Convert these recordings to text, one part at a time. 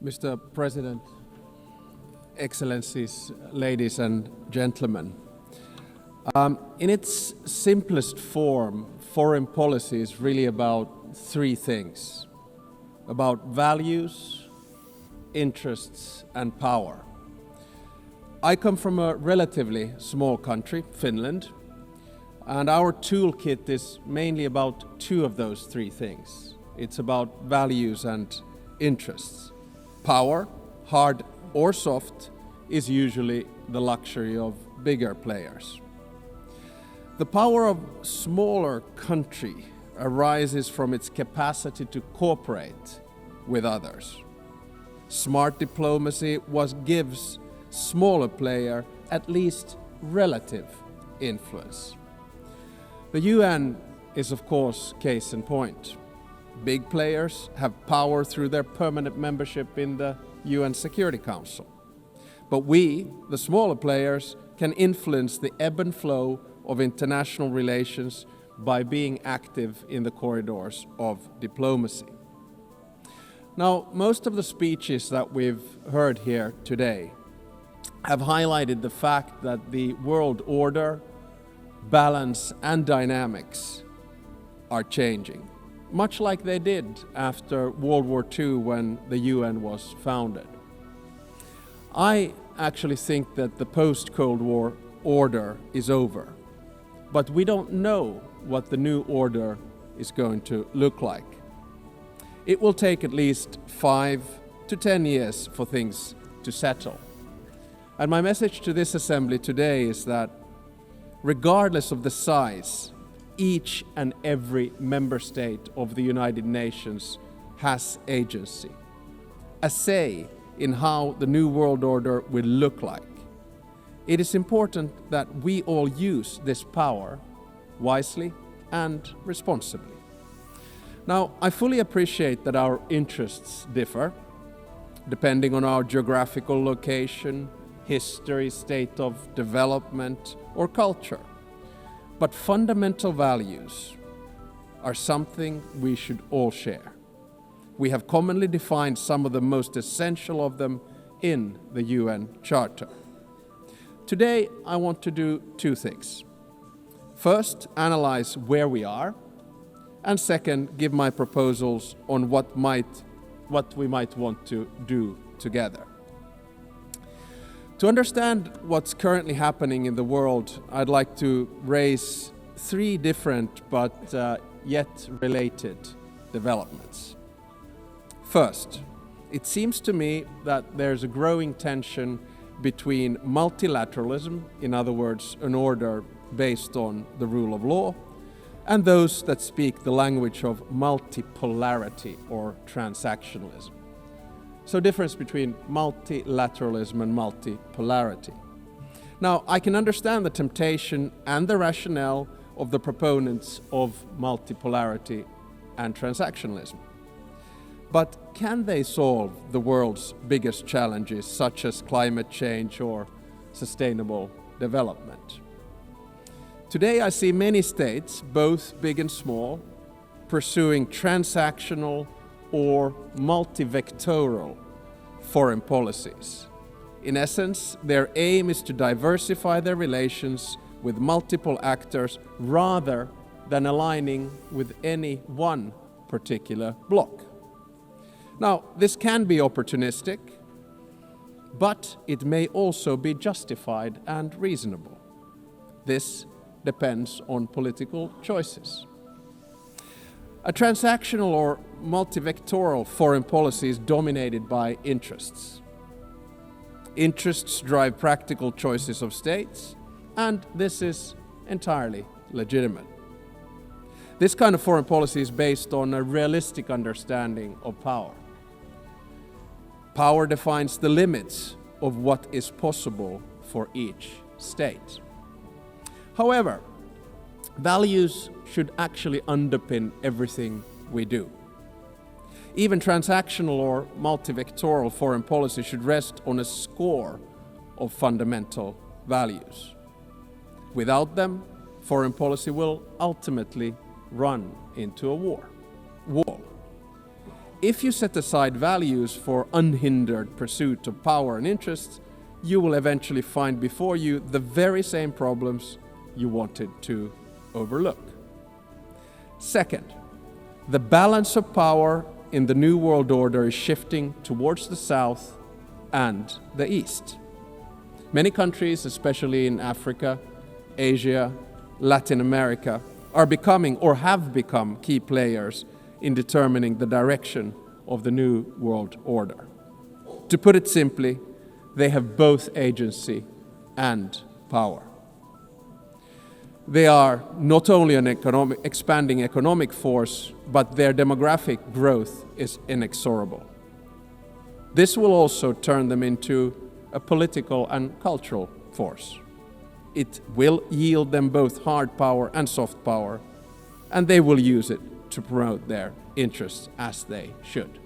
Mr. President, Excellencies, ladies and gentlemen. In its simplest form, foreign policy is really about three things: about values, interests, and power. I come from a relatively small country, Finland, and our toolkit is mainly about two of those three things. It's about values and interests. Power, hard or soft, is usually the luxury of bigger players. The power of smaller country arises from its capacity to cooperate with others. Smart diplomacy gives smaller player at least relative influence. The UN is of course case in point. Big players have power through their permanent membership in the UN Security Council. But we, the smaller players, can influence the ebb and flow of international relations by being active in the corridors of diplomacy. Now, most of the speeches that we've heard here today have highlighted the fact that the world order, balance, and dynamics are changing, much like they did after World War II when the UN was founded. I actually think that the post-Cold War order is over, but we don't know what the new order is going to look like. It will take at least 5 to 10 years for things to settle. And my message to this assembly today is that regardless of the size, each and every member state of the United Nations has agency, a say in how the new world order will look like. It is important that we all use this power wisely and responsibly. Now, I fully appreciate that our interests differ, depending on our geographical location, history, state of development, or culture. But fundamental values are something we should all share. We have commonly defined some of the most essential of them in the UN Charter. Today, I want to do two things. First, analyze where we are, and second, give my proposals on what we might want to do together. To understand what's currently happening in the world, I'd like to raise three different but yet related developments. First, it seems to me that there's a growing tension between multilateralism, in other words, an order based on the rule of law, and those that speak the language of multipolarity or transactionalism. So difference between multilateralism and multipolarity. Now, I can understand the temptation and the rationale of the proponents of multipolarity and transactionalism. But can they solve the world's biggest challenges, such as climate change or sustainable development? Today I see many states, both big and small, pursuing transactional or multivectoral foreign policies. In essence, their aim is to diversify their relations with multiple actors rather than aligning with any one particular bloc. Now, this can be opportunistic, but it may also be justified and reasonable. This depends on political choices. A transactional or multivectoral foreign policy is dominated by interests. Interests drive practical choices of states, and this is entirely legitimate. This kind of foreign policy is based on a realistic understanding of power. Power defines the limits of what is possible for each state. However, values should actually underpin everything we do. Even transactional or multivectoral foreign policy should rest on a score of fundamental values. Without them, foreign policy will ultimately run into a wall. if you set aside values for unhindered pursuit of power and interests, you will eventually find before you the very same problems you wanted to overlook. Second, the balance of power in the New World Order is shifting towards the South and the East. Many countries, especially in Africa, Asia, Latin America, are becoming or have become key players in determining the direction of the New World Order. To put it simply, they have both agency and power. They are not only an expanding economic force, but their demographic growth is inexorable. This will also turn them into a political and cultural force. It will yield them both hard power and soft power, and they will use it to promote their interests as they should.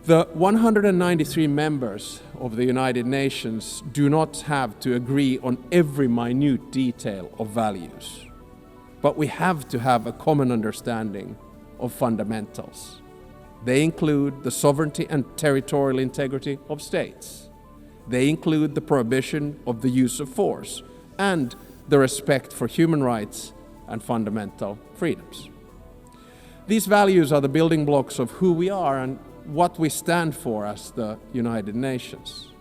The 193 members of the United Nations do not have to agree on every minute detail of values, but we have to have a common understanding of fundamentals. They include the sovereignty and territorial integrity of states. They include the prohibition of the use of force and the respect for human rights and fundamental freedoms. These values are the building blocks of who we are and what we stand for as the United Nations.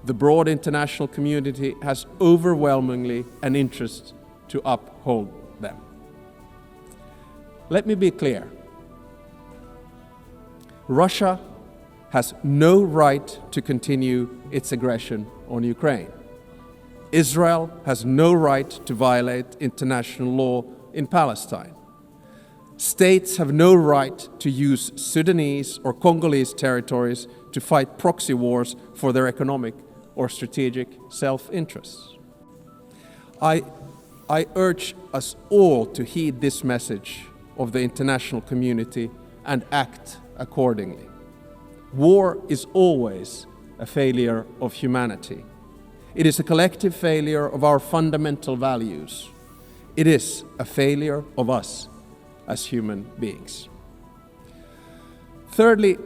The broad international community has overwhelmingly an interest to uphold them. Let me be clear. Russia has no right to continue its aggression on Ukraine. Israel has no right to violate international law in Palestine. States have no right to use Sudanese or Congolese territories to fight proxy wars for their economic or strategic self-interests. I urge us all to heed this message of the international community and act accordingly. War is always a failure of humanity. It is a collective failure of our fundamental values. It is a failure of us as human beings. Thirdly,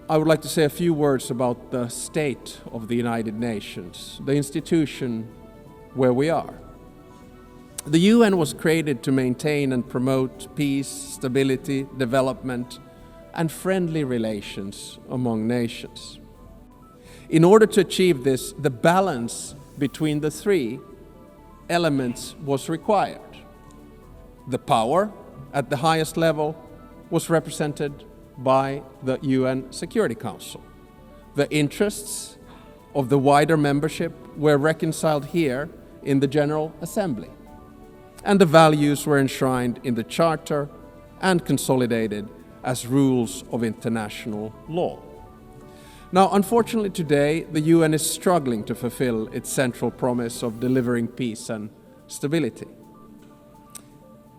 I would like to say a few words about the state of the United Nations, the institution where we are. The UN was created to maintain and promote peace, stability, development, and friendly relations among nations. In order to achieve this, the balance between the three elements was required. The power at the highest level was represented by the UN Security Council. The interests of the wider membership were reconciled here in the General Assembly, and the values were enshrined in the Charter and consolidated as rules of international law. Now, unfortunately today, the UN is struggling to fulfill its central promise of delivering peace and stability.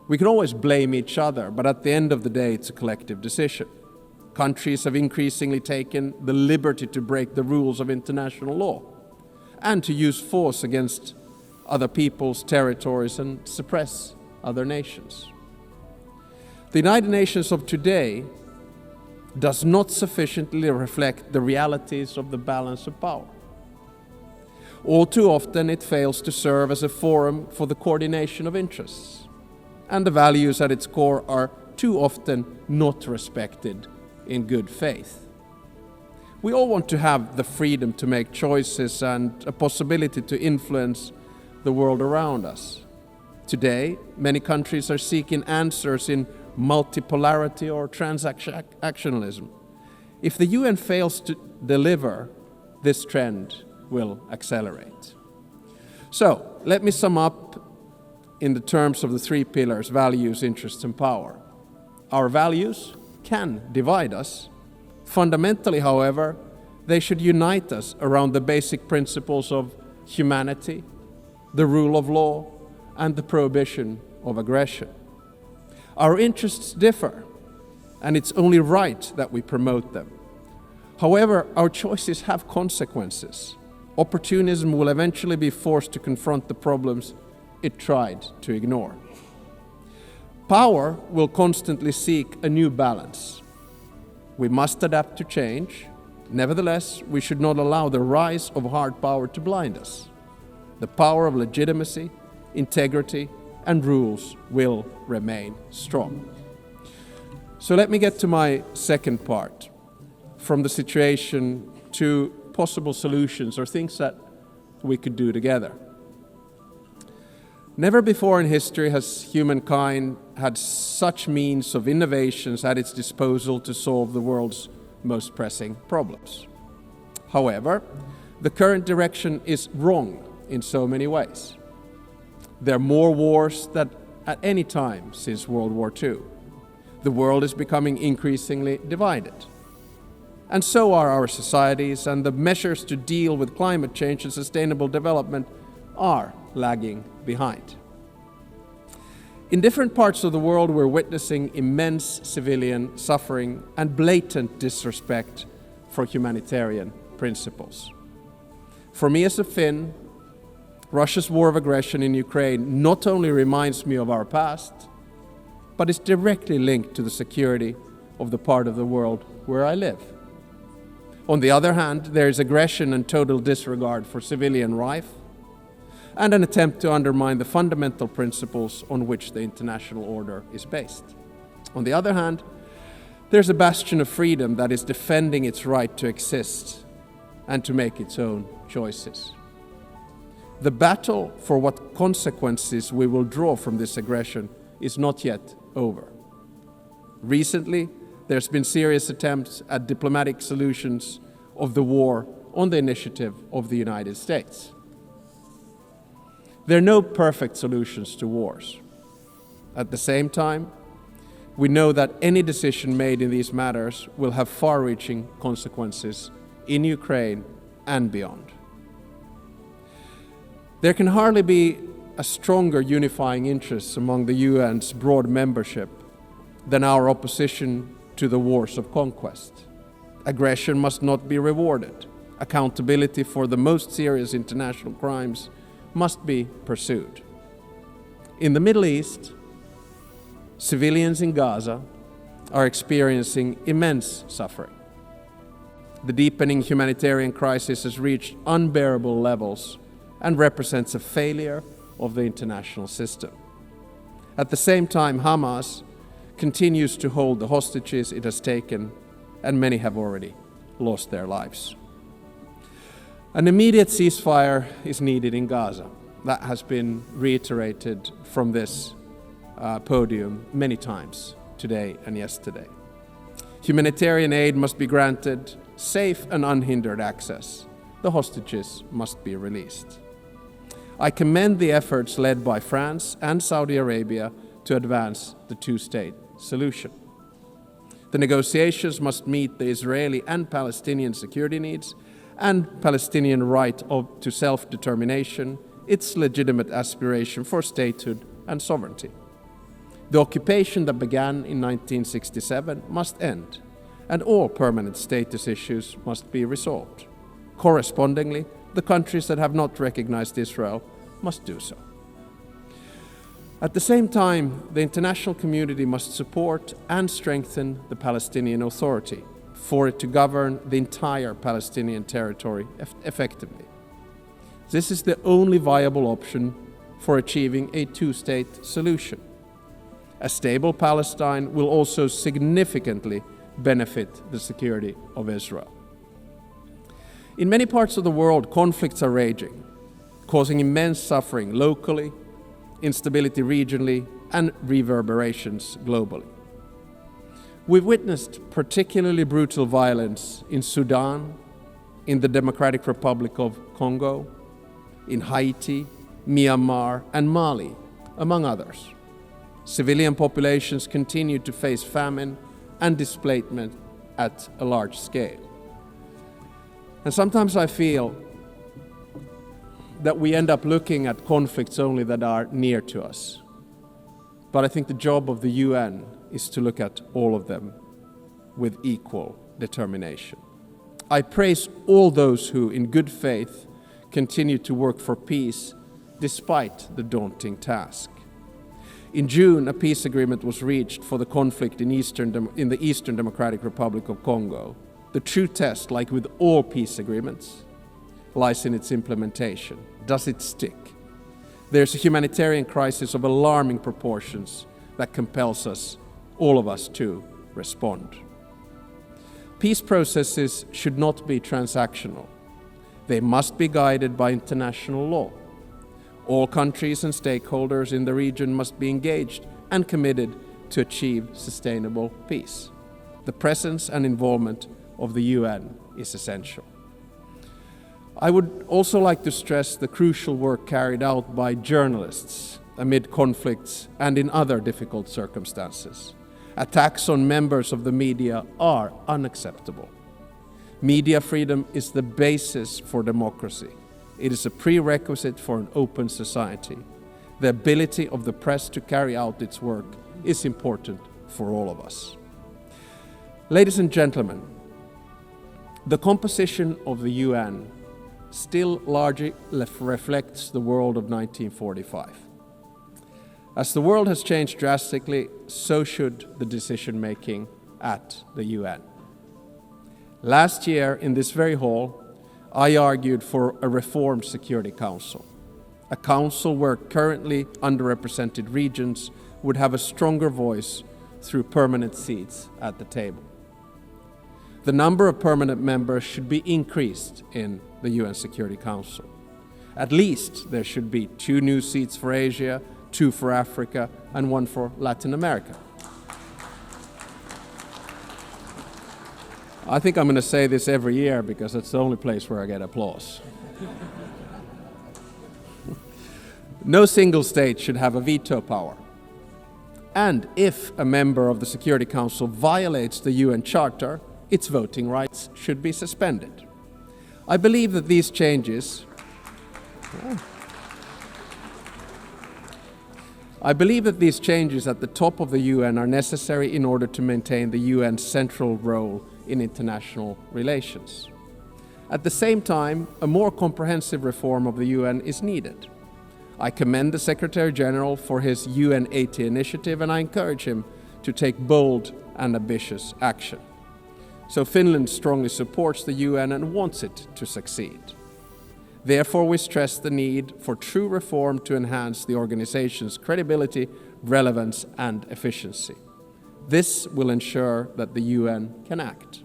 We can always blame each other, but at the end of the day, it's a collective decision. Countries have increasingly taken the liberty to break the rules of international law and to use force against other people's territories and suppress other nations. The United Nations of today does not sufficiently reflect the realities of the balance of power. All too often, it fails to serve as a forum for the coordination of interests, and the values at its core are too often not respected in good faith. We all want to have the freedom to make choices and a possibility to influence the world around us. Today, many countries are seeking answers in multipolarity or transactionalism. If the UN fails to deliver, this trend will accelerate. So, let me sum up in the terms of the three pillars: values, interests, and power. Our values can divide us. Fundamentally, however, they should unite us around the basic principles of humanity, the rule of law, and the prohibition of aggression. Our interests differ, and it's only right that we promote them. However, our choices have consequences. Opportunism will eventually be forced to confront the problems it tried to ignore. Power will constantly seek a new balance. We must adapt to change. Nevertheless, we should not allow the rise of hard power to blind us. The power of legitimacy, integrity, and rules will remain strong. So let me get to my second part, from the situation to possible solutions or things that we could do together. Never before in history has humankind had such means of innovations at its disposal to solve the world's most pressing problems. However, the current direction is wrong in so many ways. There are more wars than at any time since World War II. The world is becoming increasingly divided. And so are our societies, and the measures to deal with climate change and sustainable development are lagging behind. In different parts of the world, we're witnessing immense civilian suffering and blatant disrespect for humanitarian principles. For me as a Finn, Russia's war of aggression in Ukraine not only reminds me of our past, but is directly linked to the security of the part of the world where I live. On the other hand, there is aggression and total disregard for civilian life, and an attempt to undermine the fundamental principles on which the international order is based. On the other hand, there's a bastion of freedom that is defending its right to exist and to make its own choices. The battle for what consequences we will draw from this aggression is not yet over. Recently, there's been serious attempts at diplomatic solutions of the war on the initiative of the United States. There are no perfect solutions to wars. At the same time, we know that any decision made in these matters will have far-reaching consequences in Ukraine and beyond. There can hardly be a stronger unifying interest among the UN's broad membership than our opposition to the wars of conquest. Aggression must not be rewarded. Accountability for the most serious international crimes must be pursued. In the Middle East, civilians in Gaza are experiencing immense suffering. The deepening humanitarian crisis has reached unbearable levels and represents a failure of the international system. At the same time, Hamas continues to hold the hostages it has taken, and many have already lost their lives. An immediate ceasefire is needed in Gaza. That has been reiterated from this podium many times today and yesterday. Humanitarian aid must be granted safe and unhindered access. The hostages must be released. I commend the efforts led by France and Saudi Arabia to advance the two-state solution. The negotiations must meet the Israeli and Palestinian security needs and Palestinian right to self-determination, its legitimate aspiration for statehood and sovereignty. The occupation that began in 1967 must end, and all permanent status issues must be resolved. Correspondingly, the countries that have not recognized Israel must do so. At the same time, the international community must support and strengthen the Palestinian Authority for it to govern the entire Palestinian territory effectively. This is the only viable option for achieving a two-state solution. A stable Palestine will also significantly benefit the security of Israel. In many parts of the world, conflicts are raging, causing immense suffering locally, instability regionally, and reverberations globally. We've witnessed particularly brutal violence in Sudan, in the Democratic Republic of Congo, in Haiti, Myanmar, and Mali, among others. Civilian populations continue to face famine and displacement at a large scale. And sometimes I feel that we end up looking at conflicts only that are near to us. But I think the job of the UN is to look at all of them with equal determination. I praise all those who, in good faith, continue to work for peace despite the daunting task. In June, a peace agreement was reached for the conflict in the Eastern Democratic Republic of Congo. The true test, like with all peace agreements, lies in its implementation. Does it stick? There's a humanitarian crisis of alarming proportions that compels us, all of us, to respond. Peace processes should not be transactional. They must be guided by international law. All countries and stakeholders in the region must be engaged and committed to achieve sustainable peace. The presence and involvement of the UN is essential. I would also like to stress the crucial work carried out by journalists amid conflicts and in other difficult circumstances. Attacks on members of the media are unacceptable. Media freedom is the basis for democracy. It is a prerequisite for an open society. The ability of the press to carry out its work is important for all of us. Ladies and gentlemen, the composition of the UN still largely reflects the world of 1945. As the world has changed drastically, so should the decision-making at the UN. Last year, in this very hall, I argued for a reformed Security Council, a council where currently underrepresented regions would have a stronger voice through permanent seats at the table. The number of permanent members should be increased in the UN Security Council. At least there should be 2 new seats for Asia, 2 for Africa, and 1 for Latin America. I think I'm going to say this every year because it's the only place where I get applause. No single state should have a veto power. And if a member of the Security Council violates the UN Charter, its voting rights should be suspended. I believe that these changes at the top of the UN are necessary in order to maintain the UN's central role in international relations. At the same time, a more comprehensive reform of the UN is needed. I commend the Secretary General for his UN 80 initiative, and I encourage him to take bold and ambitious action. So Finland strongly supports the UN and wants it to succeed. Therefore, we stress the need for true reform to enhance the organization's credibility, relevance, and efficiency. This will ensure that the UN can act.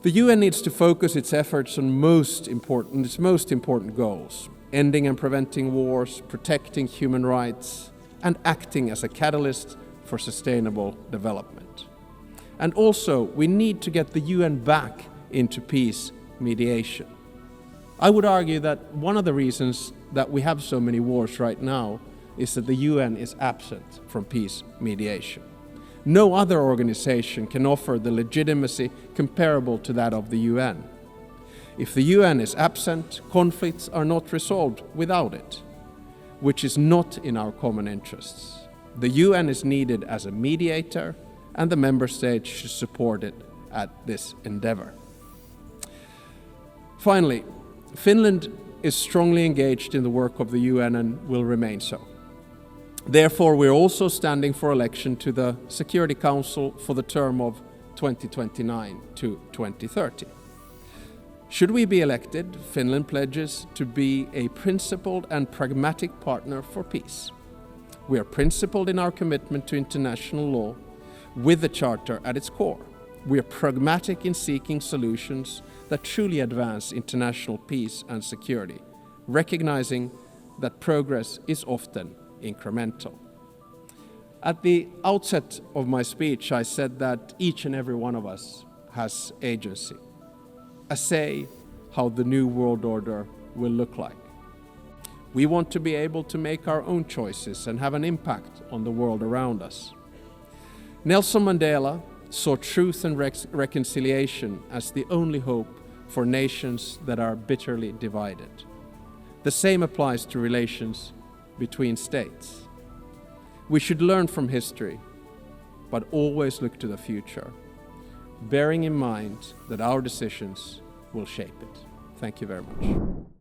The UN needs to focus its efforts on its most important goals: ending and preventing wars, protecting human rights, and acting as a catalyst for sustainable development. And also, we need to get the UN back into peace mediation. I would argue that one of the reasons that we have so many wars right now is that the UN is absent from peace mediation. No other organization can offer the legitimacy comparable to that of the UN. If the UN is absent, conflicts are not resolved without it, which is not in our common interests. The UN is needed as a mediator, and the member states should support it at this endeavor. Finally, Finland is strongly engaged in the work of the UN and will remain so. Therefore, we're also standing for election to the Security Council for the term of 2029 to 2030. Should we be elected, Finland pledges to be a principled and pragmatic partner for peace. We are principled in our commitment to international law, with the Charter at its core. We are pragmatic in seeking solutions that truly advance international peace and security, recognizing that progress is often incremental. At the outset of my speech, I said that each and every one of us has agency, a say how the new world order will look like. We want to be able to make our own choices and have an impact on the world around us. Nelson Mandela saw truth and reconciliation as the only hope for nations that are bitterly divided. The same applies to relations between states. We should learn from history, but always look to the future, bearing in mind that our decisions will shape it. Thank you very much.